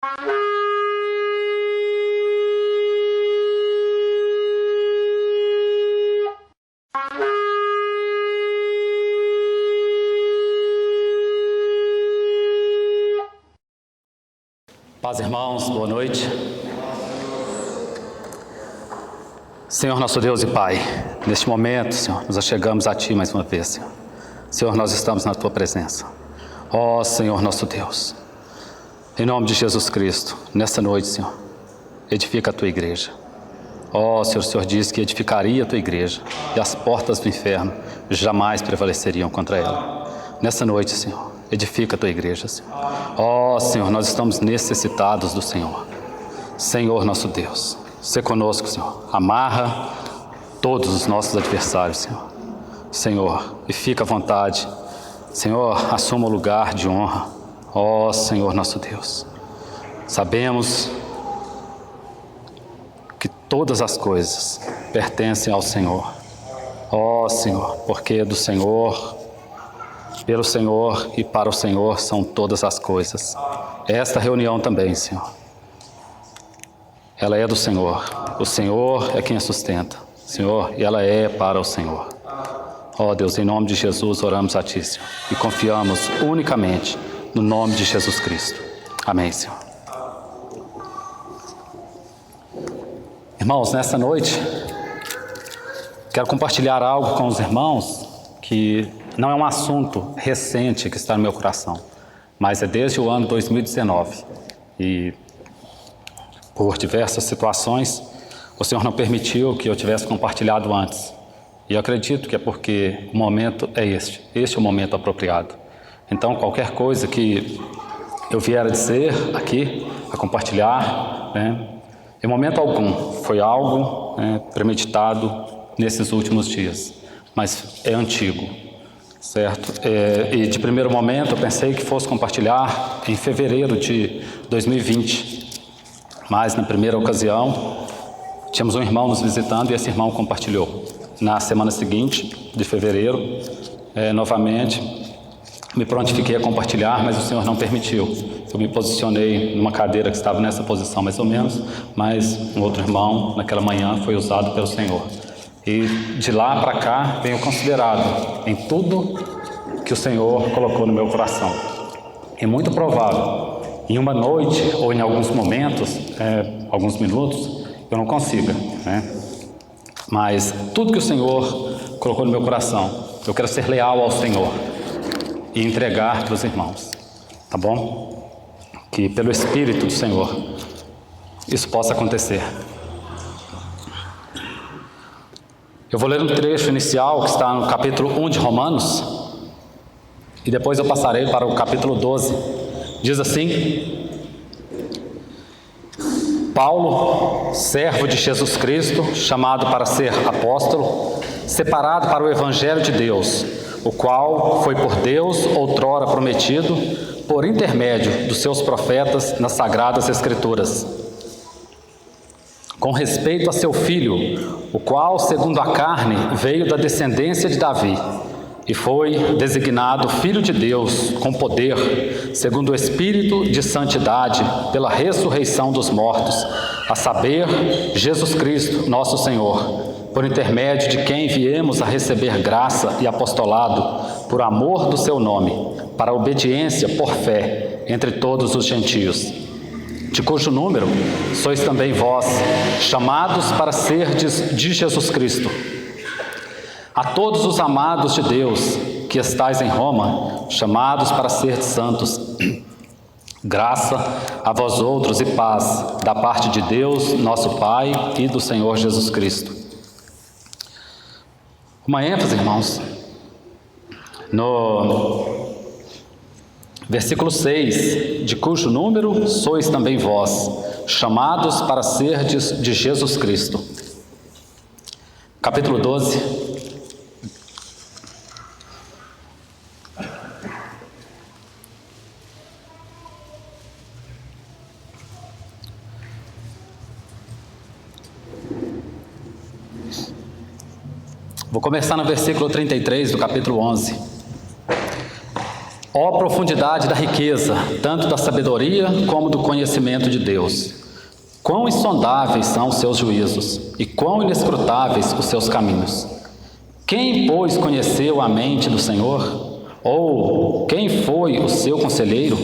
Paz, irmãos, boa noite. Senhor nosso Deus e Pai, neste momento, Senhor, nos achegamos a Ti mais uma vez, Senhor. Senhor, nós estamos na Tua presença. Ó Senhor nosso Deus, em nome de Jesus Cristo, nesta noite, Senhor, edifica a Tua igreja. Ó Senhor, o Senhor disse que edificaria a Tua igreja e as portas do inferno jamais prevaleceriam contra ela. Nessa noite, Senhor, edifica a Tua igreja, Senhor. Ó Senhor, nós estamos necessitados do Senhor. Senhor nosso Deus, sê conosco, Senhor. Amarra todos os nossos adversários, Senhor. Senhor, e fica à vontade. Senhor, assuma o lugar de honra. Ó Senhor nosso Deus, sabemos que todas as coisas pertencem ao Senhor. Ó Senhor, porque do Senhor, pelo Senhor e para o Senhor são todas as coisas. Esta reunião também, Senhor, ela é do Senhor. O Senhor é quem a sustenta, Senhor, e ela é para o Senhor. Ó Deus, em nome de Jesus oramos a Ti, Senhor, e confiamos unicamente no nome de Jesus Cristo. Amém, Senhor. Irmãos, nessa noite, quero compartilhar algo com os irmãos que não é um assunto recente que está no meu coração, mas é desde o ano 2019. E por diversas situações, o Senhor não permitiu que eu tivesse compartilhado antes. E eu acredito que é porque o momento é este é o momento apropriado. Então, qualquer coisa que eu vier a dizer aqui, a compartilhar, em momento algum, foi algo premeditado nesses últimos dias, mas é antigo, certo? E de primeiro momento eu pensei que fosse compartilhar em fevereiro de 2020, mas na primeira ocasião tínhamos um irmão nos visitando e esse irmão compartilhou. Na semana seguinte, de fevereiro, novamente, me prontifiquei a compartilhar, mas o Senhor não permitiu. Eu me posicionei numa cadeira que estava nessa posição mais ou menos, mas um outro irmão, naquela manhã, foi usado pelo Senhor. E de lá para cá, venho considerado em tudo que o Senhor colocou no meu coração. É muito provável, em uma noite ou em alguns momentos, alguns minutos, eu não consiga, Mas tudo que o Senhor colocou no meu coração, eu quero ser leal ao Senhor e entregar para os irmãos, tá bom? Que pelo Espírito do Senhor isso possa acontecer. Eu vou ler um trecho inicial que está no capítulo 1 de Romanos e depois eu passarei para o capítulo 12. Diz assim: Paulo, servo de Jesus Cristo, chamado para ser apóstolo, separado para o Evangelho de Deus, o qual foi por Deus outrora prometido por intermédio dos seus profetas nas Sagradas Escrituras, com respeito a seu filho, o qual, segundo a carne, veio da descendência de Davi, e foi designado Filho de Deus com poder, segundo o Espírito de santidade, pela ressurreição dos mortos, a saber, Jesus Cristo, nosso Senhor, por intermédio de quem viemos a receber graça e apostolado, por amor do seu nome, para a obediência por fé entre todos os gentios, de cujo número sois também vós, chamados para serdes de Jesus Cristo. A todos os amados de Deus que estais em Roma, chamados para serdes santos, graça a vós outros e paz, da parte de Deus, nosso Pai, e do Senhor Jesus Cristo. Uma ênfase, irmãos, no versículo 6, de cujo número sois também vós, chamados para serdes de Jesus Cristo. Capítulo 12. Vou começar no versículo 33 do capítulo 11. Ó profundidade da riqueza, tanto da sabedoria como do conhecimento de Deus! Quão insondáveis são os seus juízos, e quão inescrutáveis os seus caminhos! Quem, pois, conheceu a mente do Senhor? Ou quem foi o seu conselheiro?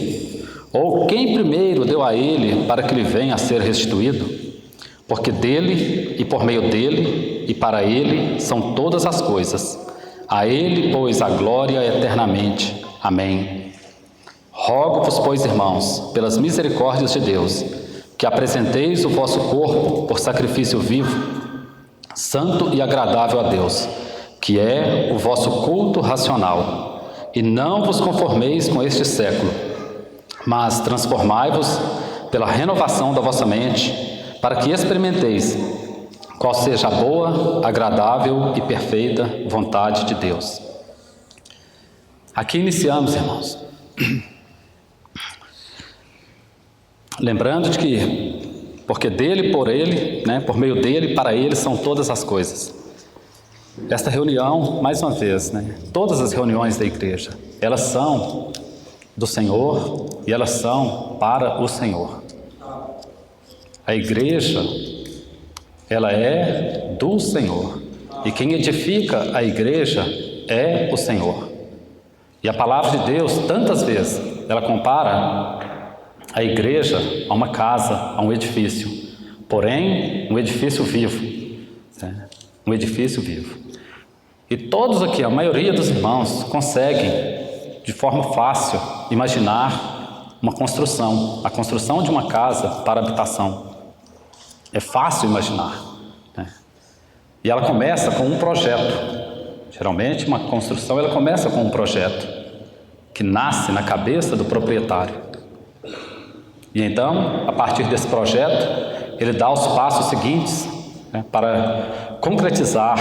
Ou quem primeiro deu a ele para que lhe venha a ser restituído? Porque dele, e por meio dele, e para ele são todas as coisas. A ele, pois, a glória eternamente. Amém. Rogo-vos, pois, irmãos, pelas misericórdias de Deus, que apresenteis o vosso corpo por sacrifício vivo, santo e agradável a Deus, que é o vosso culto racional. E não vos conformeis com este século, mas transformai-vos pela renovação da vossa mente, para que experimenteis qual seja a boa, agradável e perfeita vontade de Deus. Aqui iniciamos, irmãos, lembrando de que, porque dele, por ele, por meio dele, para ele são todas as coisas. Esta reunião, mais uma vez, todas as reuniões da igreja, elas são do Senhor e elas são para o Senhor. A igreja, ela é do Senhor, e quem edifica a igreja é o Senhor. E a palavra de Deus, tantas vezes, ela compara a igreja a uma casa, a um edifício, porém, um edifício vivo, um edifício vivo. E todos aqui, a maioria dos irmãos, conseguem, de forma fácil, imaginar uma construção, a construção de uma casa para habitação. É fácil imaginar, E ela começa com um projeto. Geralmente, uma construção, ela começa com um projeto que nasce na cabeça do proprietário. E então, a partir desse projeto, ele dá os passos seguintes para concretizar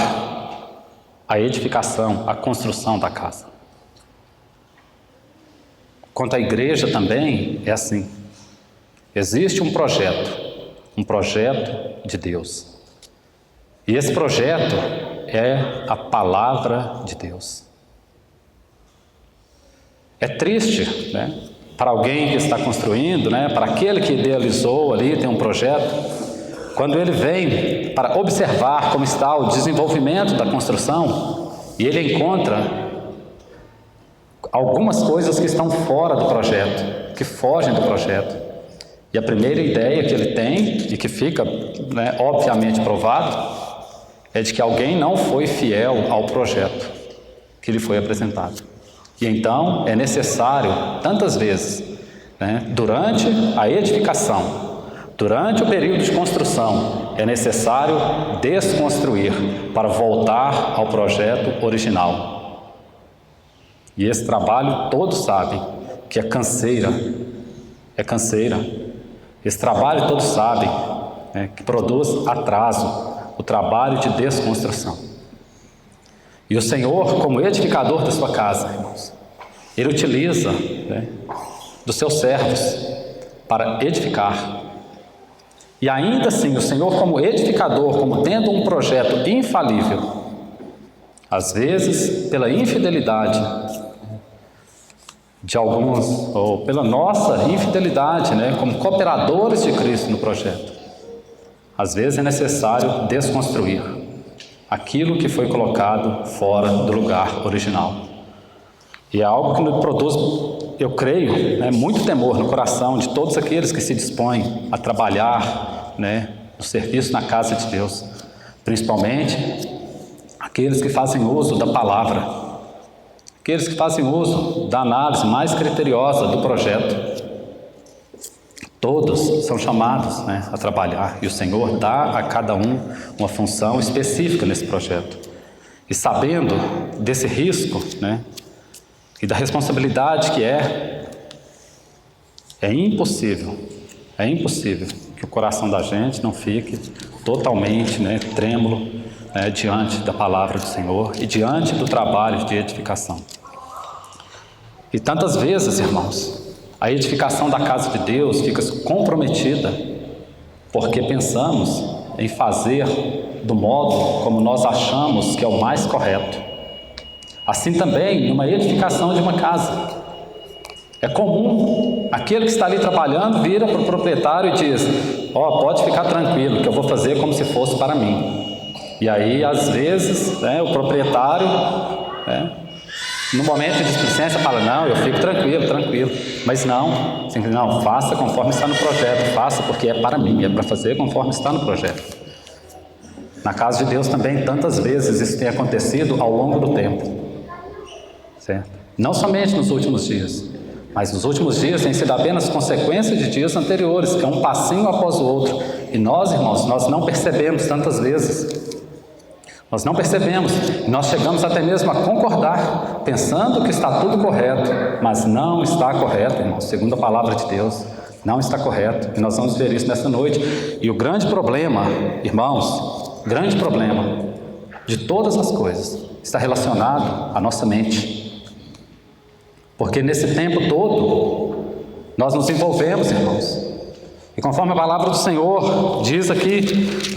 a edificação, a construção da casa. Quanto à igreja também, é assim. Existe um projeto de Deus. E esse projeto é a palavra de Deus. É triste, para alguém que está construindo, para aquele que idealizou ali, tem um projeto, quando ele vem para observar como está o desenvolvimento da construção, e ele encontra algumas coisas que estão fora do projeto, que fogem do projeto. E a primeira ideia que ele tem, e que fica, obviamente provado, é de que alguém não foi fiel ao projeto que lhe foi apresentado. E então é necessário, tantas vezes, durante a edificação, durante o período de construção, é necessário desconstruir para voltar ao projeto original. E esse trabalho todos sabem que é canseira. Esse trabalho todos sabem que produz atraso, o trabalho de desconstrução. E o Senhor, como edificador da sua casa, irmãos, Ele utiliza dos seus servos para edificar. E ainda assim, o Senhor, como edificador, como tendo um projeto infalível, às vezes, pela infidelidade de alguns, ou pela nossa infidelidade, como cooperadores de Cristo no projeto, às vezes é necessário desconstruir aquilo que foi colocado fora do lugar original. E é algo que nos produz, eu creio, muito temor no coração de todos aqueles que se dispõem a trabalhar no serviço na casa de Deus, principalmente aqueles que fazem uso da palavra, aqueles que fazem uso da análise mais criteriosa do projeto. Todos são chamados a trabalhar, e o Senhor dá a cada um uma função específica nesse projeto. E sabendo desse risco, e da responsabilidade que é impossível que o coração da gente não fique totalmente trêmulo diante da palavra do Senhor e diante do trabalho de edificação. E tantas vezes, irmãos, a edificação da casa de Deus fica comprometida porque pensamos em fazer do modo como nós achamos que é o mais correto. Assim também numa edificação de uma casa. É comum, aquele que está ali trabalhando vira para o proprietário e diz: ó, pode ficar tranquilo, que eu vou fazer como se fosse para mim. E aí, às vezes, o proprietário, no momento de displicência, fala: não, eu fico tranquilo. Mas não, faça conforme está no projeto, faça porque é para mim, é para fazer conforme está no projeto. Na casa de Deus também, tantas vezes isso tem acontecido ao longo do tempo, certo? Não somente nos últimos dias, mas nos últimos dias tem sido apenas consequência de dias anteriores, que é um passinho após o outro. E nós, irmãos, nós não percebemos tantas vezes. Nós não percebemos. E nós chegamos até mesmo a concordar, pensando que está tudo correto, mas não está correto, irmãos. Segundo a palavra de Deus, não está correto. E nós vamos ver isso nessa noite. E o grande problema, irmãos, grande problema de todas as coisas está relacionado à nossa mente. Porque nesse tempo todo, nós nos envolvemos, irmãos. E conforme a palavra do Senhor diz aqui,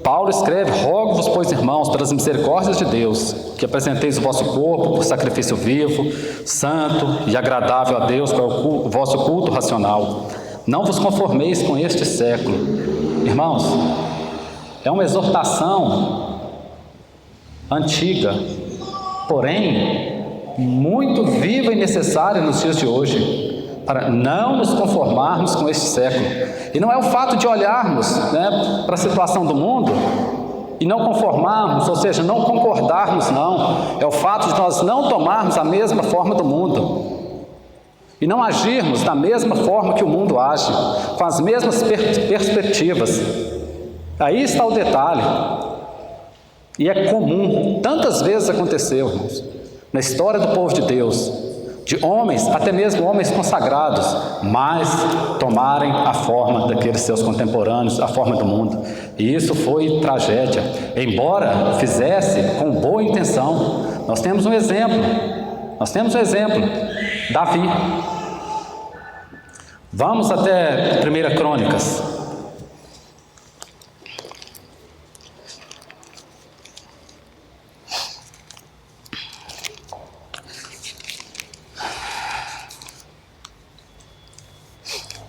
Paulo escreve: rogo-vos, pois, irmãos, pelas misericórdias de Deus, que apresenteis o vosso corpo por sacrifício vivo, santo e agradável a Deus, para o vosso culto racional. Não vos conformeis com este século. Irmãos, é uma exortação antiga, porém muito viva e necessária nos dias de hoje, para não nos conformarmos com este século. E não é o fato de olharmos para a situação do mundo e não conformarmos, ou seja, não concordarmos, não. É o fato de nós não tomarmos a mesma forma do mundo e não agirmos da mesma forma que o mundo age, com as mesmas perspectivas. Aí está o detalhe. E é comum, tantas vezes aconteceu, irmãos, na história do povo de Deus, de homens, até mesmo homens consagrados, mas tomarem a forma daqueles seus contemporâneos, a forma do mundo. E isso foi tragédia, embora fizesse com boa intenção. Nós temos um exemplo, Davi. Vamos até 1 Crônicas.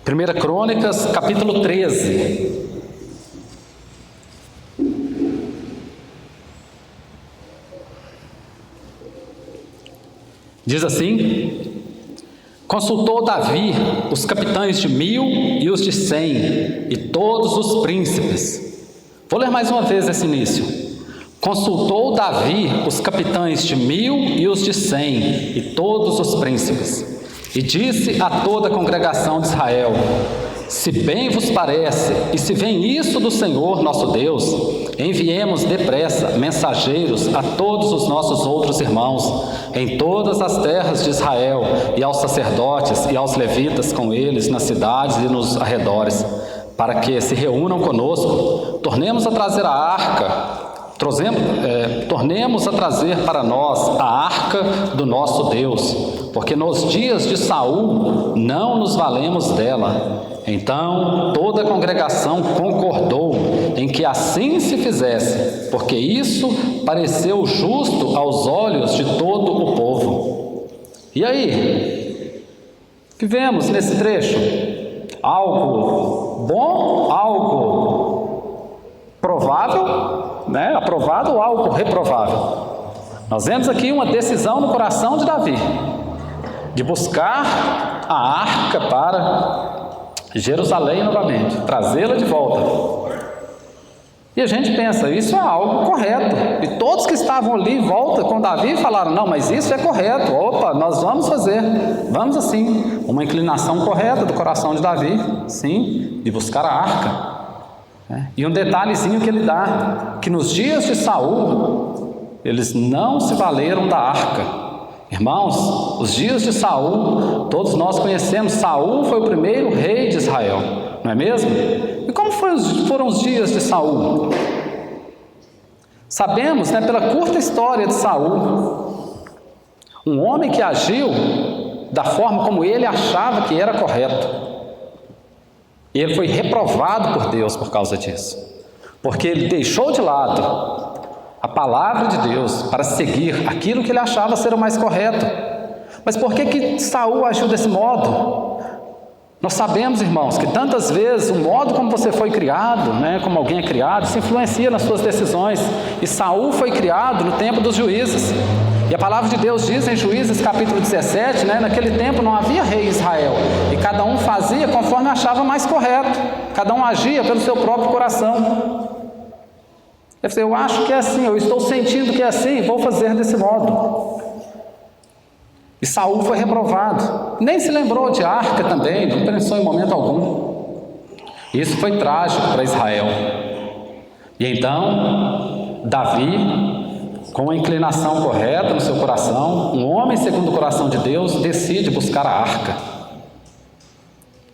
Primeira Crônicas, capítulo 13. Diz assim: consultou Davi os capitães de 1000 e os de 100 e todos os príncipes. Vou ler mais uma vez esse início. Consultou Davi os capitães de 1000 e os de 100 e todos os príncipes. E disse a toda a congregação de Israel: se bem vos parece, e se vem isso do Senhor nosso Deus, enviemos depressa mensageiros a todos os nossos outros irmãos, em todas as terras de Israel, e aos sacerdotes e aos levitas com eles nas cidades e nos arredores, para que se reúnam conosco, tornemos a trazer a arca, tornemos a trazer para nós a arca do nosso Deus, porque nos dias de Saul não nos valemos dela. Então toda a congregação concordou em que assim se fizesse, porque isso pareceu justo aos olhos de todo o povo. E aí? O que vemos nesse trecho? Algo bom, algo provável, aprovado, ou algo reprovável? Nós vemos aqui uma decisão no coração de Davi, de buscar a arca para Jerusalém novamente, trazê-la de volta. E a gente pensa, isso é algo correto. E todos que estavam ali em volta com Davi falaram: não, mas isso é correto, opa, nós vamos fazer, vamos assim. Uma inclinação correta do coração de Davi, sim, de buscar a arca. E um detalhezinho que ele dá, que nos dias de Saul, eles não se valeram da arca. Irmãos, os dias de Saul, todos nós conhecemos, Saul foi o primeiro rei de Israel, não é mesmo? E como foram os dias de Saul? Sabemos, pela curta história de Saul, um homem que agiu da forma como ele achava que era correto. E ele foi reprovado por Deus por causa disso, porque ele deixou de lado a palavra de Deus para seguir aquilo que ele achava ser o mais correto. Mas por que Saul agiu desse modo? Nós sabemos, irmãos, que tantas vezes o modo como você foi criado, como alguém é criado, se influencia nas suas decisões. E Saul foi criado no tempo dos juízes. E a palavra de Deus diz em Juízes capítulo 17, naquele tempo não havia rei em Israel. E cada um fazia conforme achava mais correto. Cada um agia pelo seu próprio coração. Eu acho que é assim, eu estou sentindo que é assim, vou fazer desse modo. E Saul foi reprovado. Nem se lembrou de arca também, não pensou em momento algum. Isso foi trágico para Israel. E então, Davi, com a inclinação correta no seu coração, um homem segundo o coração de Deus, decide buscar a arca.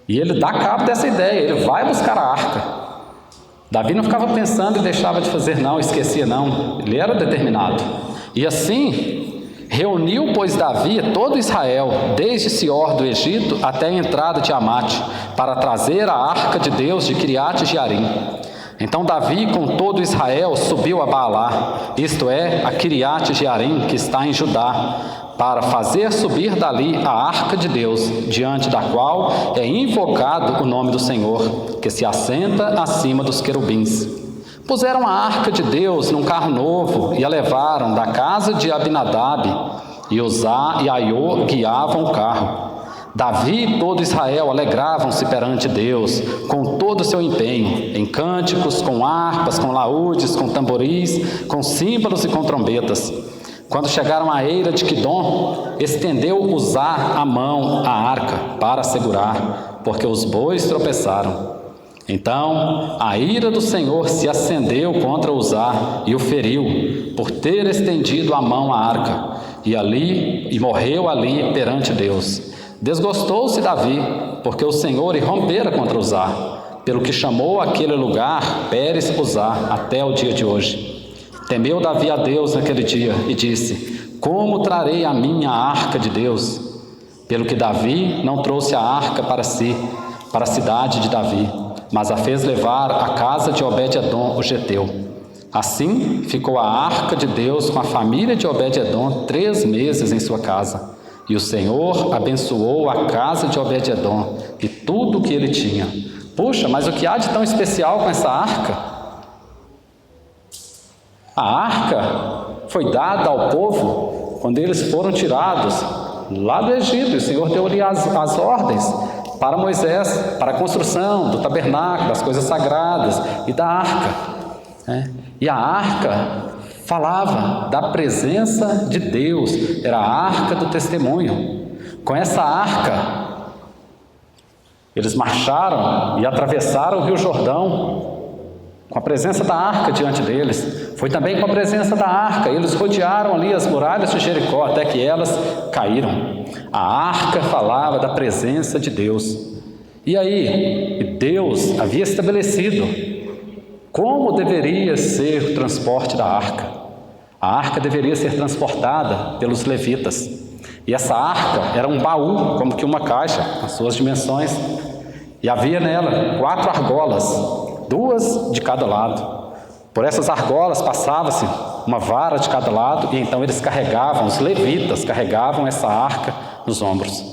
E ele dá cabo dessa ideia, ele vai buscar a arca. Davi não ficava pensando e deixava de fazer não, esquecia não, ele era determinado. E assim, reuniu, pois, Davi todo Israel, desde Sior do Egito até a entrada de Amate, para trazer a arca de Deus de Quiriate Jearim. Então Davi, com todo Israel, subiu a Baalá, isto é, a Quiriate Jearim, que está em Judá, para fazer subir dali a arca de Deus, diante da qual é invocado o nome do Senhor, que se assenta acima dos querubins. Puseram a arca de Deus num carro novo e a levaram da casa de Abinadab, e Uzá e Aiô guiavam o carro. Davi e todo Israel alegravam-se perante Deus com todo o seu empenho, em cânticos, com harpas, com laúdes, com tamboris, com símbolos e com trombetas. Quando chegaram à eira de Quidom, estendeu Uzá a mão à arca para segurar, porque os bois tropeçaram. Então a ira do Senhor se acendeu contra Uzá e o feriu, por ter estendido a mão à arca, e morreu ali perante Deus. Desgostou-se Davi, porque o Senhor irrompera contra Uzá, pelo que chamou aquele lugar Pérez Uzá até o dia de hoje. Temeu Davi a Deus naquele dia e disse: como trarei a minha arca de Deus? Pelo que Davi não trouxe a arca para si, para a cidade de Davi, mas a fez levar à casa de Obed-edom o geteu. Assim ficou a arca de Deus com a família de Obed-edom 3 meses em sua casa. E o Senhor abençoou a casa de Obed-edom e tudo o que ele tinha. Puxa, mas o que há de tão especial com essa arca? A arca foi dada ao povo quando eles foram tirados lá do Egito. E o Senhor deu ali as ordens para Moisés, para a construção do tabernáculo, das coisas sagradas e da arca. E a arca falava da presença de Deus, era a arca do testemunho. Com essa arca, eles marcharam e atravessaram o Rio Jordão, com a presença da arca diante deles. Foi também com a presença da arca, eles rodearam ali as muralhas de Jericó, até que elas caíram. A arca falava da presença de Deus. E aí, Deus havia estabelecido como deveria ser o transporte da arca. A arca deveria ser transportada pelos levitas. E essa arca era um baú, como que uma caixa, com suas dimensões. E havia nela 4 argolas, 2 de cada lado. Por essas argolas passava-se uma vara de cada lado, e então eles carregavam, os levitas carregavam essa arca nos ombros.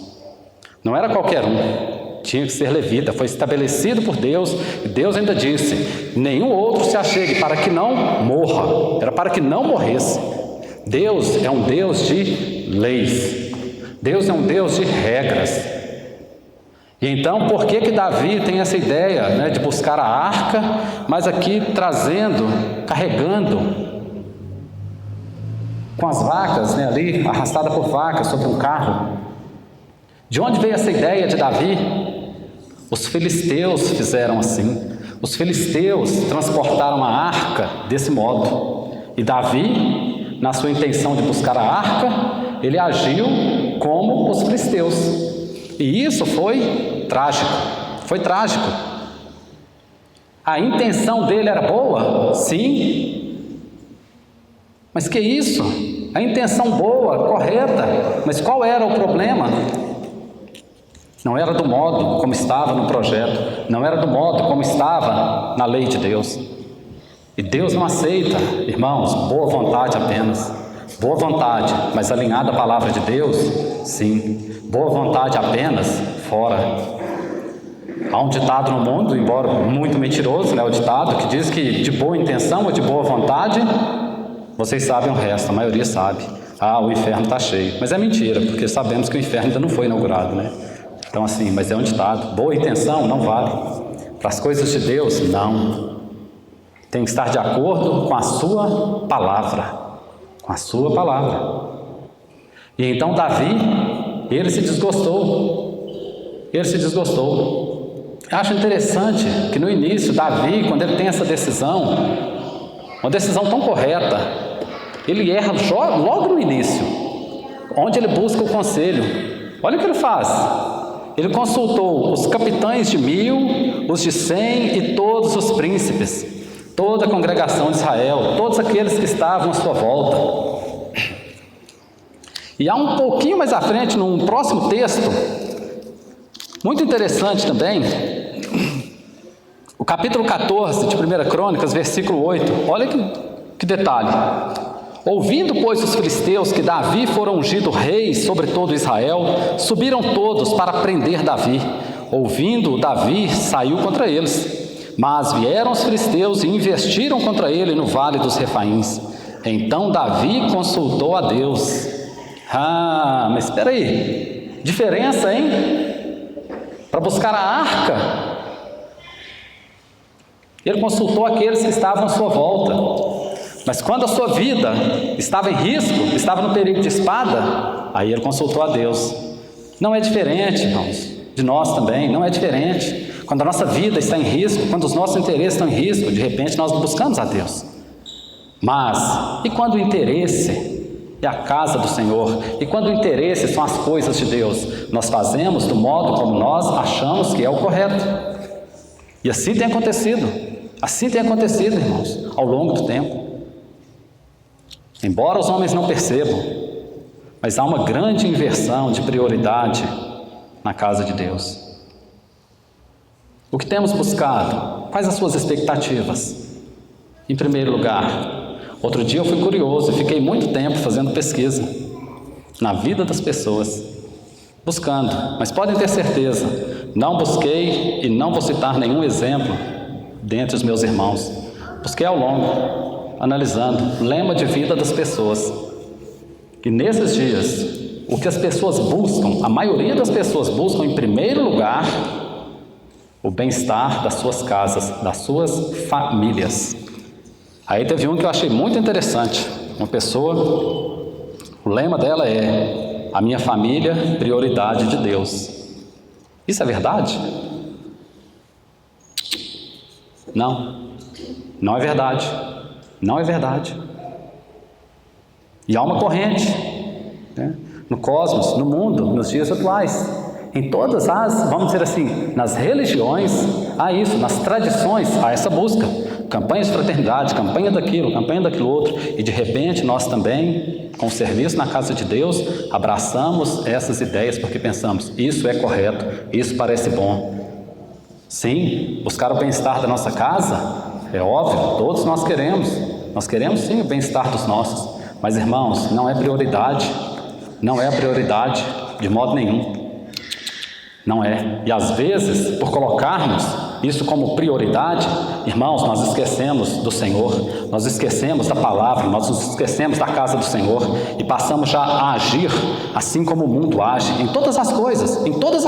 Não era qualquer um, tinha que ser levita, foi estabelecido por Deus, e Deus ainda disse: nenhum outro se achegue, para que não morra. Era para que não morresse. Deus é um Deus de leis, Deus é um Deus de regras. E então, por que Davi tem essa ideia, de buscar a arca, mas aqui trazendo, carregando com as vacas, ali, arrastada por vacas sobre um carro? De onde veio essa ideia de Davi? Os filisteus fizeram assim. Os filisteus transportaram a arca desse modo. E Davi, na sua intenção de buscar a arca, ele agiu como os filisteus. E isso foi trágico. Foi trágico. A intenção dele era boa? Sim. Mas que isso? A intenção boa, correta. Mas qual era o problema? Não era do modo como estava no projeto, não era do modo como estava na lei de Deus. E Deus não aceita, irmãos, boa vontade apenas. Boa vontade, mas alinhada à palavra de Deus? Sim. Boa vontade apenas? Fora. Há um ditado no mundo, embora muito mentiroso, né, o ditado que diz que de boa intenção ou de boa vontade, vocês sabem o resto, a maioria sabe. O inferno está cheio. Mas é mentira, porque sabemos que o inferno ainda não foi inaugurado, né? Então assim, mas é um ditado. Boa intenção não vale. Para as coisas de Deus, não. Tem que estar de acordo com a sua palavra. Com a sua palavra. E então Davi, ele se desgostou. Ele se desgostou. Eu acho interessante que no início, Davi, quando ele tem essa decisão, uma decisão tão correta, ele erra logo no início, onde ele busca o conselho. Olha o que ele faz. Ele consultou os capitães de 1000, os de 100 e todos os príncipes, toda a congregação de Israel, todos aqueles que estavam à sua volta. E há um pouquinho mais à frente, num próximo texto, muito interessante também, o capítulo 14 de 1 Crônicas, versículo 8, olha que detalhe. Ouvindo, pois, os filisteus que Davi fora ungido rei sobre todo Israel, subiram todos para prender Davi. Ouvindo, Davi saiu contra eles. Mas vieram os filisteus e investiram contra ele no vale dos Refaíns. Então Davi consultou a Deus. Mas espera aí, diferença, hein? Para buscar a arca, ele consultou aqueles que estavam à sua volta. Mas quando a sua vida estava em risco, estava no perigo de espada, aí ele consultou a Deus. Não é diferente, irmãos, de nós também, não é diferente. Quando a nossa vida está em risco, quando os nossos interesses estão em risco, de repente nós buscamos a Deus. Mas, e quando o interesse é a casa do Senhor? E quando o interesse são as coisas de Deus? Nós fazemos do modo como nós achamos que é o correto. E assim tem acontecido, irmãos, ao longo do tempo. Embora os homens não percebam, mas há uma grande inversão de prioridade na casa de Deus. O que temos buscado? Quais as suas expectativas? Em primeiro lugar, outro dia eu fui curioso e fiquei muito tempo fazendo pesquisa na vida das pessoas, buscando, mas podem ter certeza, não busquei e não vou citar nenhum exemplo dentre os meus irmãos. Busquei ao longo, analisando o lema de vida das pessoas. E nesses dias, o que as pessoas buscam, a maioria das pessoas buscam em primeiro lugar o bem-estar das suas casas, das suas famílias. Aí teve um que eu achei muito interessante. Uma pessoa, o lema dela é: a minha família, prioridade de Deus. Isso é verdade? Não é verdade. Não é verdade. E há uma corrente, né, no cosmos, no mundo, nos dias atuais, em todas as, vamos dizer assim, nas religiões, há isso, nas tradições, há essa busca, campanhas de fraternidade, campanha daquilo outro, e de repente nós também, com o serviço na casa de Deus, abraçamos essas ideias porque pensamos, isso é correto, isso parece bom. Sim, buscar o bem-estar da nossa casa, é óbvio, todos nós queremos sim o bem-estar dos nossos, mas irmãos, não é prioridade, não é a prioridade de modo nenhum, não é. E às vezes, por colocarmos isso como prioridade, irmãos, nós esquecemos do Senhor, nós esquecemos da palavra, nós nos esquecemos da casa do Senhor e passamos já a agir assim como o mundo age, em todas as coisas, em tudo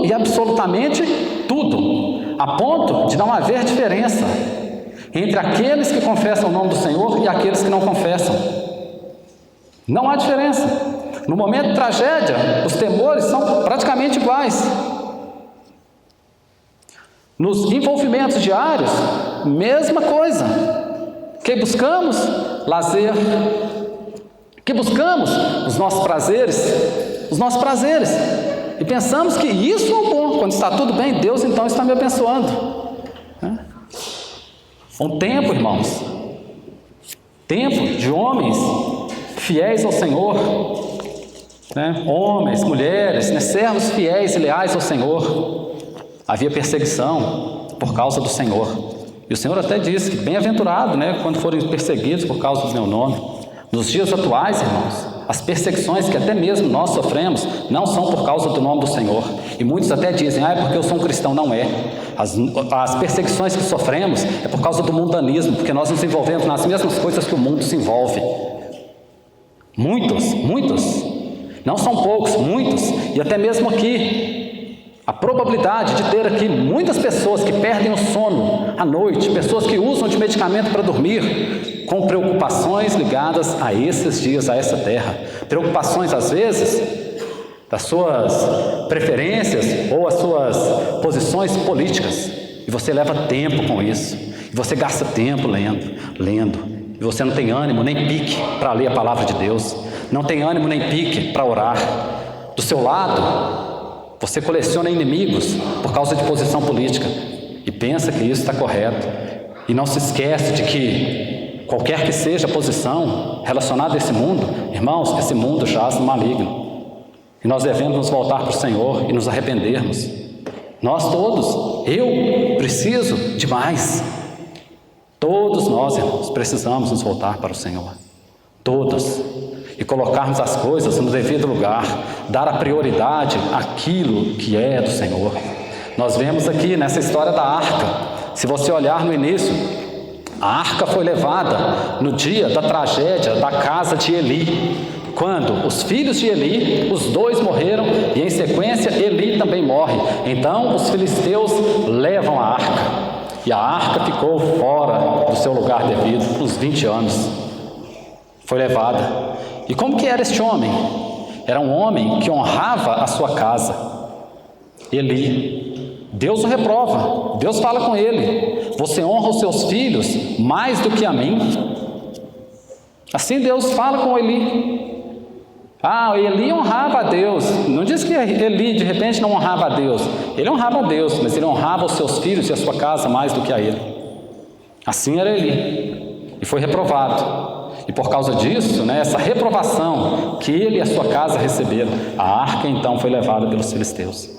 e absolutamente tudo, a ponto de não haver diferença entre aqueles que confessam o nome do Senhor e aqueles que não confessam. Não há diferença. No momento de tragédia, os temores são praticamente iguais. Nos envolvimentos diários, mesma coisa. Que buscamos lazer, que buscamos os nossos prazeres, e pensamos que isso é o bom. Quando está tudo bem, Deus então está me abençoando. Um tempo, irmãos, tempo de homens fiéis ao Senhor, né? Homens, mulheres, né? Servos fiéis e leais ao Senhor. Havia perseguição por causa do Senhor. E o Senhor até disse que bem-aventurado, né, quando forem perseguidos por causa do meu nome. Nos dias atuais, irmãos, as perseguições que até mesmo nós sofremos não são por causa do nome do Senhor. E muitos até dizem, é porque eu sou um cristão. Não é. As perseguições que sofremos é por causa do mundanismo, porque nós nos envolvemos nas mesmas coisas que o mundo se envolve. Muitos, não são poucos, muitos, e até mesmo aqui, a probabilidade de ter aqui muitas pessoas que perdem o sono à noite, pessoas que usam de medicamento para dormir, com preocupações ligadas a esses dias, a essa terra, preocupações às vezes das suas preferências ou as suas posições políticas, e você leva tempo com isso, e você gasta tempo lendo, e você não tem ânimo nem pique para ler a palavra de Deus, não tem ânimo nem pique para orar. Do seu lado, você coleciona inimigos por causa de posição política e pensa que isso está correto, e não se esquece de que qualquer que seja a posição relacionada a esse mundo, irmãos, esse mundo jaz no maligno, e nós devemos nos voltar para o Senhor e nos arrependermos. Nós todos, eu preciso de mais. Todos nós, irmãos, precisamos nos voltar para o Senhor. Todos. E colocarmos as coisas no devido lugar. Dar a prioridade àquilo que é do Senhor. Nós vemos aqui nessa história da arca. Se você olhar no início, a arca foi levada no dia da tragédia da casa de Eli. Quando os filhos de Eli, os dois morreram, e em sequência Eli também morre. Então os filisteus levam a arca. E a arca ficou fora do seu lugar devido, uns 20 anos. Foi levada. E como que era este homem? Era um homem que honrava a sua casa. Eli. Deus o reprova. Deus fala com ele. Você honra os seus filhos mais do que a mim? Assim Deus fala com Eli. Eli honrava a Deus. Não diz que Eli de repente não honrava a Deus. Ele honrava a Deus, mas ele honrava os seus filhos e a sua casa mais do que a ele. Assim era Eli. E foi reprovado. E por causa disso, essa reprovação que ele e a sua casa receberam, a arca então foi levada pelos filisteus.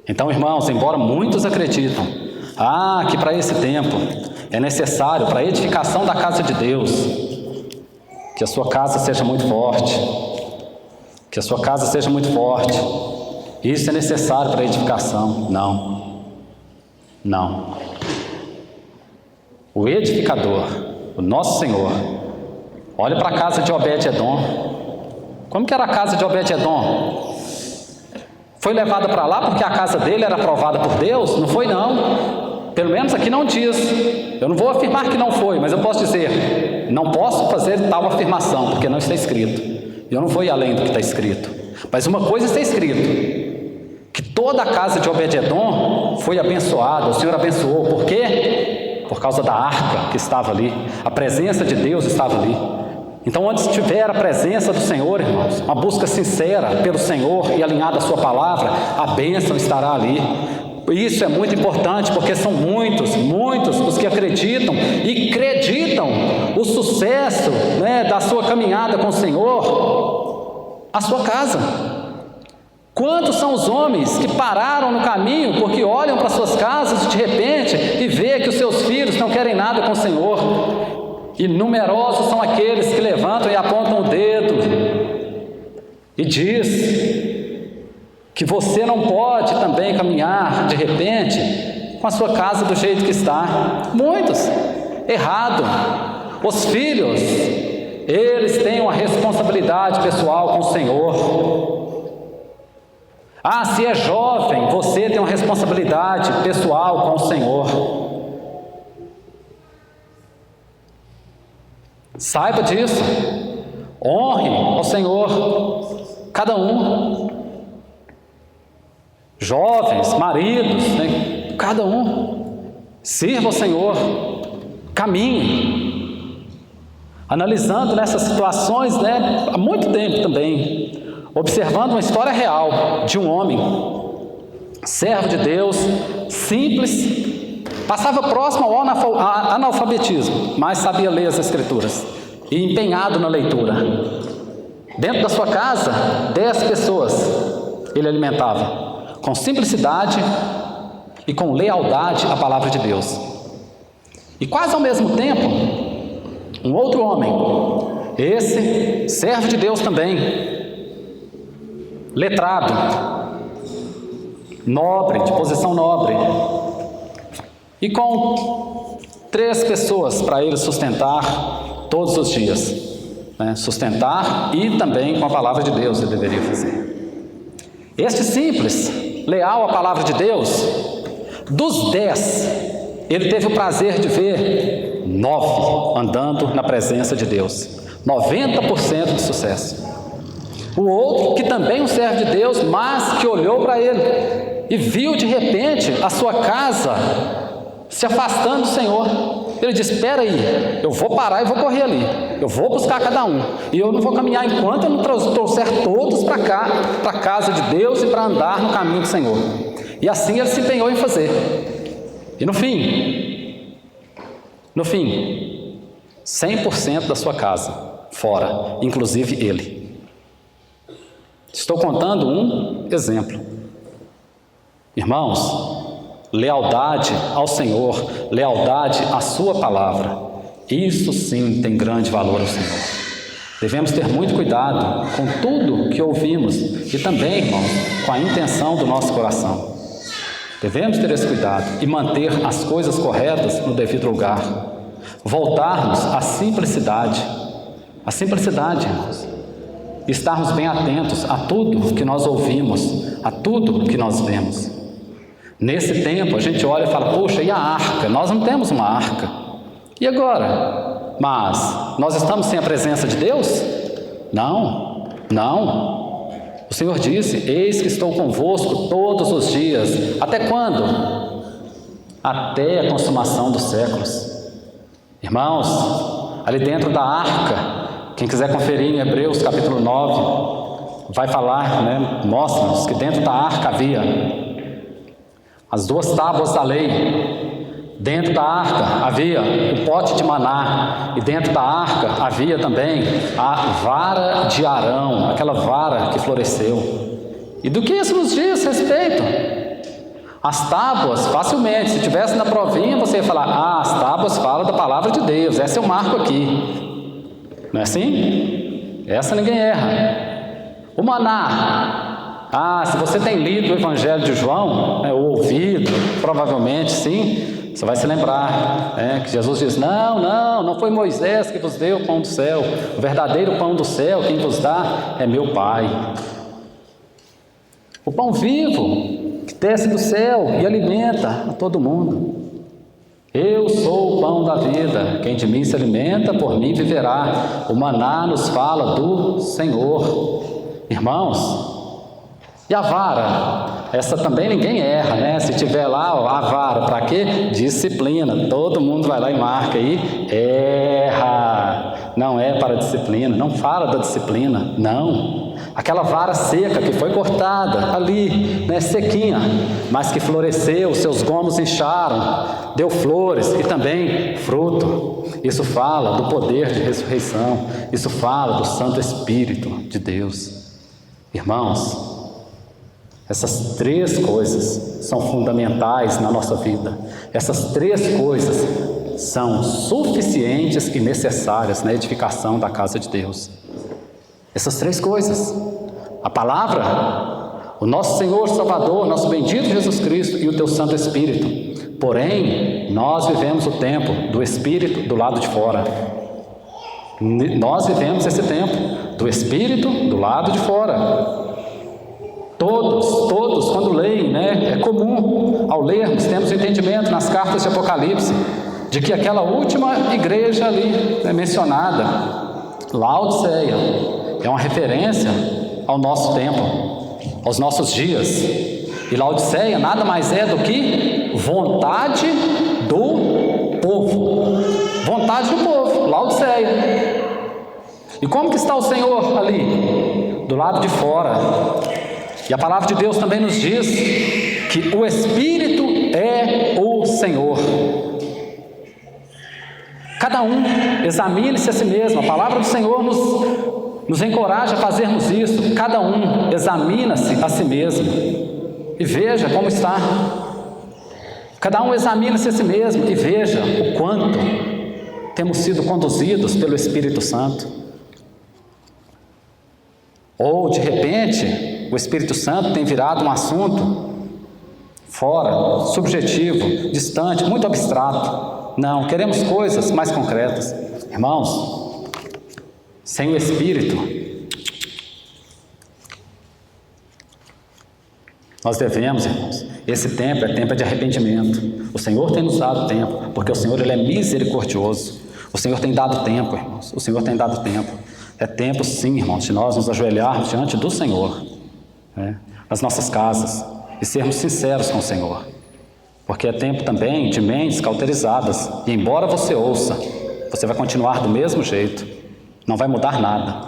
Então, irmãos, embora muitos acreditam que para esse tempo é necessário, para a edificação da casa de Deus, que a sua casa seja muito forte, que a sua casa seja muito forte, isso é necessário para a edificação. Não. O edificador, o nosso Senhor, olha para a casa de Obed-Edom. Como que era a casa de Obed-Edom? Foi levada para lá porque a casa dele era aprovada por Deus? Não foi, não. Pelo menos aqui não diz. Eu não vou afirmar que não foi, mas eu posso dizer, não posso fazer tal afirmação, porque não está escrito. Eu não vou ir além do que está escrito. Mas uma coisa está escrito, que toda a casa de Obed-Edom foi abençoada. O Senhor abençoou. Por quê? Por causa da arca que estava ali. A presença de Deus estava ali. Então, onde estiver a presença do Senhor, irmãos, uma busca sincera pelo Senhor e alinhada à sua palavra, a bênção estará ali. Isso é muito importante, porque são muitos os que acreditam e acreditam o sucesso da sua caminhada com o Senhor, a sua casa. Quantos são os homens que pararam no caminho porque olham para suas casas de repente e vê que os seus filhos não querem nada com o Senhor? E numerosos são aqueles que levantam e apontam o dedo e diz que você não pode também caminhar de repente com a sua casa do jeito que está. Muitos, errado. Os filhos, eles têm uma responsabilidade pessoal com o Senhor. Se é jovem, você tem uma responsabilidade pessoal com o Senhor. Saiba disso. Honre ao Senhor, cada um. Jovens, maridos, cada um. Sirva ao Senhor. Caminhe. Analisando nessas situações, há muito tempo também, observando uma história real de um homem, servo de Deus, simples, passava próximo ao analfabetismo, mas sabia ler as Escrituras e empenhado na leitura. Dentro da sua casa, 10 pessoas ele alimentava, com simplicidade e com lealdade à palavra de Deus. E quase ao mesmo tempo, um outro homem, esse servo de Deus também, letrado, nobre, de posição nobre, e com 3 pessoas para ele sustentar todos os dias, né? Sustentar e também com a palavra de Deus ele deveria fazer. Este simples, leal à palavra de Deus, dos 10, ele teve o prazer de ver 9 andando na presença de Deus, 90% de sucesso. O outro, que também é um servo de Deus, mas que olhou para ele e viu de repente a sua casa se afastando do Senhor. Ele disse: espera aí, eu vou parar e vou correr ali, eu vou buscar cada um, e eu não vou caminhar enquanto eu não trouxer todos para cá, para a casa de Deus e para andar no caminho do Senhor. E assim ele se empenhou em fazer. E no fim, 100% da sua casa fora, inclusive ele. Estou contando um exemplo. Irmãos, lealdade ao Senhor, lealdade à sua palavra, isso sim tem grande valor ao Senhor. Devemos ter muito cuidado com tudo que ouvimos e também, irmãos, com a intenção do nosso coração. Devemos ter esse cuidado e manter as coisas corretas no devido lugar. Voltarmos à simplicidade. A simplicidade, irmãos. Estarmos bem atentos a tudo que nós ouvimos, a tudo que nós vemos. Nesse tempo a gente olha e fala: poxa, e a arca? Nós não temos uma arca. E agora? Mas nós estamos sem a presença de Deus? Não, não. O Senhor disse: eis que estou convosco todos os dias. Até quando? Até a consumação dos séculos. Irmãos, ali dentro da arca, quem quiser conferir em Hebreus capítulo 9, vai falar, né, mostra-nos que dentro da arca havia as 2 tábuas da lei. Dentro da arca havia o pote de maná, e dentro da arca havia também a vara de Arão, aquela vara que floresceu. E do que isso nos diz respeito? As tábuas, facilmente, se tivesse na provinha, você ia falar: as tábuas falam da palavra de Deus, esse é o marco aqui. Não é assim? Essa ninguém erra. O maná, se você tem lido o Evangelho de João, ou ouvido, provavelmente sim, você vai se lembrar, que Jesus diz: não foi Moisés que vos deu o pão do céu, o verdadeiro pão do céu, quem vos dá é meu Pai. O pão vivo, que desce do céu e alimenta a todo mundo. Eu sou o pão da vida, quem de mim se alimenta, por mim viverá. O maná nos fala do Senhor. Irmãos, e a vara? Essa também ninguém erra, né? Se tiver lá a vara, para quê? Disciplina. Todo mundo vai lá e marca aí. Erra. Não é para disciplina. Não fala da disciplina. Não. Aquela vara seca que foi cortada ali, né, sequinha, mas que floresceu, seus gomos incharam, deu flores e também fruto. Isso fala do poder de ressurreição. Isso fala do Santo Espírito de Deus. Irmãos, essas 3 coisas são fundamentais na nossa vida. Essas 3 coisas são suficientes e necessárias na edificação da casa de Deus. Essas 3 coisas: a palavra, o nosso Senhor Salvador, nosso bendito Jesus Cristo e o teu Santo Espírito. Porém, nós vivemos o tempo do Espírito do lado de fora. Nós vivemos esse tempo do Espírito do lado de fora. Todos, quando leem, né, é comum, ao lermos, temos o entendimento nas cartas de Apocalipse, de que aquela última igreja ali, mencionada, Laodiceia, é uma referência ao nosso tempo, aos nossos dias. E Laodiceia nada mais é do que vontade do povo. Vontade do povo, Laodiceia. E como que está o Senhor ali? Do lado de fora. E a palavra de Deus também nos diz que o Espírito é o Senhor. Cada um examine-se a si mesmo. A palavra do Senhor nos encoraja a fazermos isso. Cada um examina-se a si mesmo e veja como está. Cada um examine-se a si mesmo e veja o quanto temos sido conduzidos pelo Espírito Santo. Ou, de repente, o Espírito Santo tem virado um assunto fora, subjetivo, distante, muito abstrato. Não, queremos coisas mais concretas. Irmãos, sem o Espírito, nós devemos, irmãos, esse tempo é tempo de arrependimento. O Senhor tem nos dado tempo, porque o Senhor, Ele é misericordioso. O Senhor tem dado tempo, irmãos, o Senhor tem dado tempo. É tempo, sim, irmãos, de nós nos ajoelharmos diante do Senhor, né, nas nossas casas, e sermos sinceros com o Senhor. Porque é tempo também de mentes cauterizadas, e embora você ouça, você vai continuar do mesmo jeito, não vai mudar nada.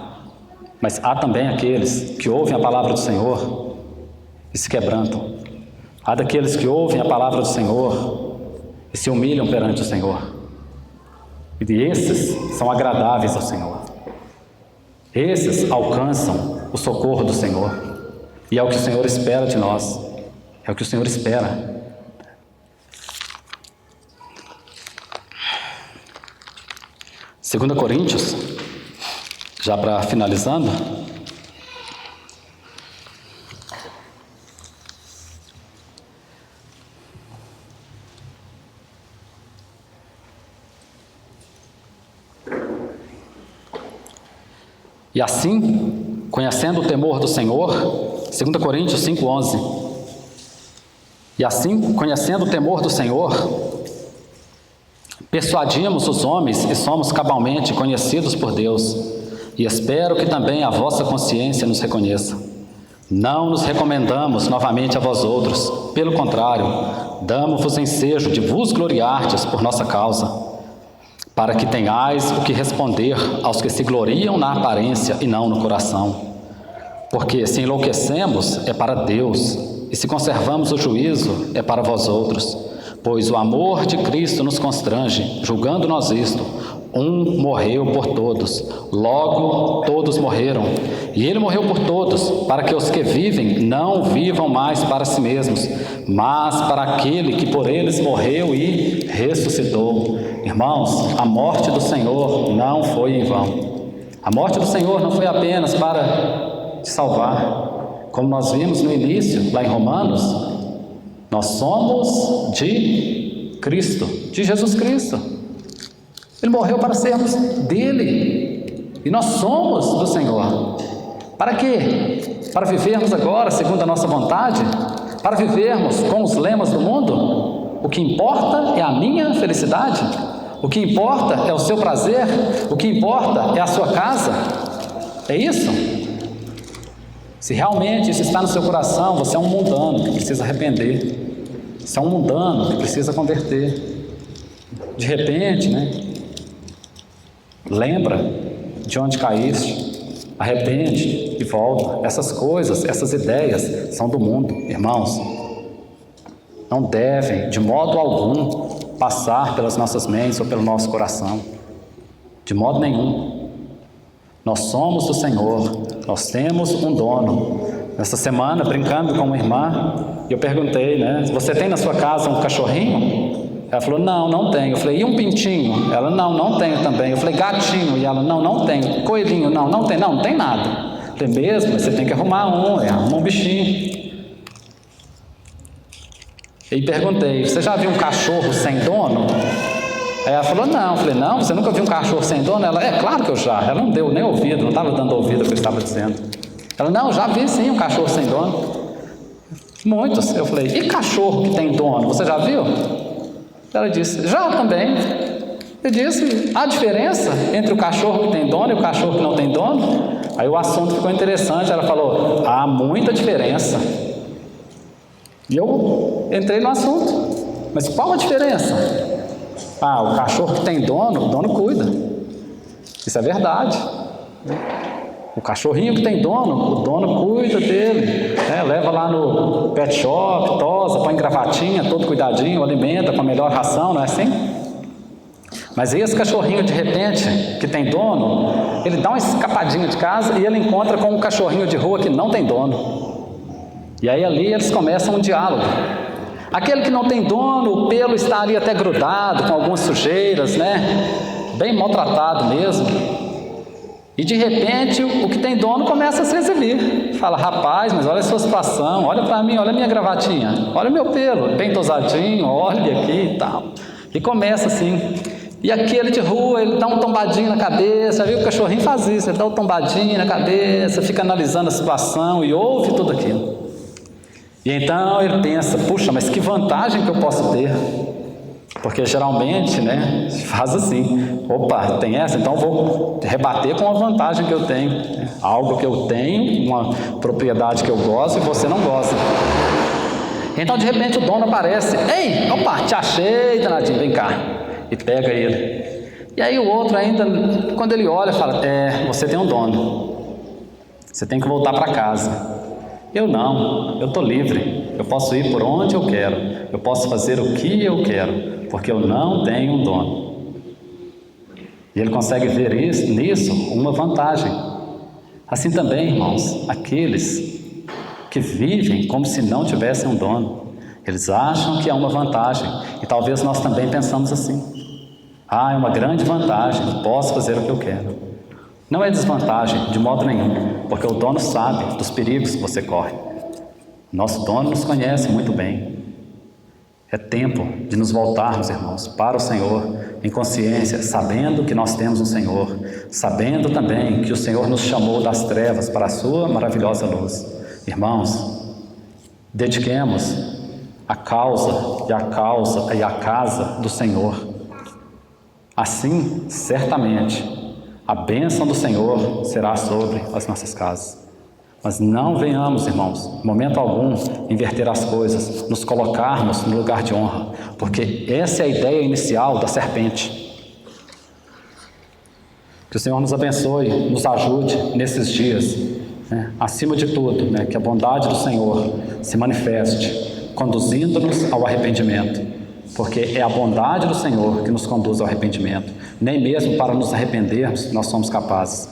Mas há também aqueles que ouvem a palavra do Senhor e se quebrantam. Há daqueles que ouvem a palavra do Senhor e se humilham perante o Senhor. E esses são agradáveis ao Senhor. Esses alcançam o socorro do Senhor. E é o que o Senhor espera de nós. É o que o Senhor espera. Segunda Coríntios, já para finalizando. E assim, conhecendo o temor do Senhor, 2 Coríntios 5:11. E assim, conhecendo o temor do Senhor, persuadimos os homens e somos cabalmente conhecidos por Deus, e espero que também a vossa consciência nos reconheça. Não nos recomendamos novamente a vós outros, pelo contrário, damos-vos ensejo de vos gloriardes por nossa causa, para que tenhais o que responder aos que se gloriam na aparência e não no coração. Porque se enlouquecemos, é para Deus, e se conservamos o juízo, é para vós outros. Pois o amor de Cristo nos constrange, julgando nós isto: um morreu por todos, logo todos morreram. E ele morreu por todos, para que os que vivem não vivam mais para si mesmos, mas para aquele que por eles morreu e ressuscitou. Irmãos, a morte do Senhor não foi em vão. A morte do Senhor não foi apenas para te salvar. Como nós vimos no início, lá em Romanos, nós somos de Cristo, de Jesus Cristo. Ele morreu para sermos dele. E nós somos do Senhor. Para quê? Para vivermos agora segundo a nossa vontade? Para vivermos com os lemas do mundo? O que importa é a minha felicidade? O que importa é o seu prazer? O que importa é a sua casa? É isso? Se realmente isso está no seu coração, você é um mundano que precisa arrepender. Você é um mundano que precisa converter. De repente, lembra de onde caíste, arrepende e volta. Essas coisas, essas ideias são do mundo, irmãos. Não devem, de modo algum, passar pelas nossas mentes ou pelo nosso coração. De modo nenhum. Nós somos do Senhor, nós temos um dono. Nessa semana, brincando com uma irmã, eu perguntei, você tem na sua casa um cachorrinho? Ela falou, não tenho. Eu falei, e um pintinho? Ela, não tenho também. Eu falei, gatinho? E ela, não tenho. Coelhinho? Não tem nada. Eu falei, mesmo? Você tem que arrumar arruma um bichinho. E perguntei, você já viu um cachorro sem dono? Aí ela falou, não. Eu falei, não, você nunca viu um cachorro sem dono? Ela, é claro que eu já. Ela não deu nem ouvido, não estava dando ouvido ao que eu estava dizendo. Ela, não, já vi sim um cachorro sem dono. Muitos. Eu falei, e cachorro que tem dono? Você já viu? Ela disse, já também. Eu disse, há diferença entre o cachorro que tem dono e o cachorro que não tem dono? Aí o assunto ficou interessante. Ela falou, há muita diferença. E eu entrei no assunto. Mas qual a diferença? O cachorro que tem dono, o dono cuida. Isso é verdade. O cachorrinho que tem dono, o dono cuida dele, leva lá no pet shop, tosa, põe gravatinha, todo cuidadinho, alimenta com a melhor ração, não é assim? Mas esse cachorrinho, de repente, que tem dono, ele dá uma escapadinha de casa e ele encontra com um cachorrinho de rua que não tem dono. E aí ali eles começam um diálogo. Aquele que não tem dono, o pelo está ali até grudado, com algumas sujeiras, né? Bem maltratado mesmo. E de repente, o que tem dono começa a se exibir. Fala, rapaz, mas olha a sua situação, olha para mim, olha a minha gravatinha, olha o meu pelo, bem tosadinho, olha aqui e tal. E começa assim. E aquele de rua, ele dá um tombadinho na cabeça, já viu que o cachorrinho faz isso, ele dá um tombadinho na cabeça, fica analisando a situação e ouve tudo aquilo. E então ele pensa, puxa, mas que vantagem que eu posso ter? Porque geralmente, né, faz assim, opa, tem essa, então eu vou rebater com a vantagem que eu tenho, né? Algo que eu tenho, uma propriedade que eu gosto e você não gosta. Então de repente o dono aparece, ei, opa, te achei, danadinho, vem cá, e pega ele. E aí o outro ainda, quando ele olha, fala, você tem um dono, você tem que voltar para casa. Eu não, eu estou livre, eu posso ir por onde eu quero, eu posso fazer o que eu quero, porque eu não tenho um dono. E ele consegue ver nisso uma vantagem. Assim também, irmãos, aqueles que vivem como se não tivessem um dono, eles acham que é uma vantagem, e talvez nós também pensamos assim, é uma grande vantagem, eu posso fazer o que eu quero. Não é desvantagem, de modo nenhum, porque o dono sabe dos perigos que você corre. Nosso dono nos conhece muito bem. É tempo de nos voltarmos, irmãos, para o Senhor, em consciência, sabendo que nós temos um Senhor, sabendo também que o Senhor nos chamou das trevas para a sua maravilhosa luz. Irmãos, dediquemos a causa e a casa do Senhor. Assim, certamente, a bênção do Senhor será sobre as nossas casas. Mas não venhamos, irmãos, em momento algum, inverter as coisas, nos colocarmos no lugar de honra, porque essa é a ideia inicial da serpente. Que o Senhor nos abençoe, nos ajude nesses dias, né? Acima de tudo, né? Que a bondade do Senhor se manifeste, conduzindo-nos ao arrependimento. Porque é a bondade do Senhor que nos conduz ao arrependimento. Nem mesmo para nos arrependermos nós somos capazes.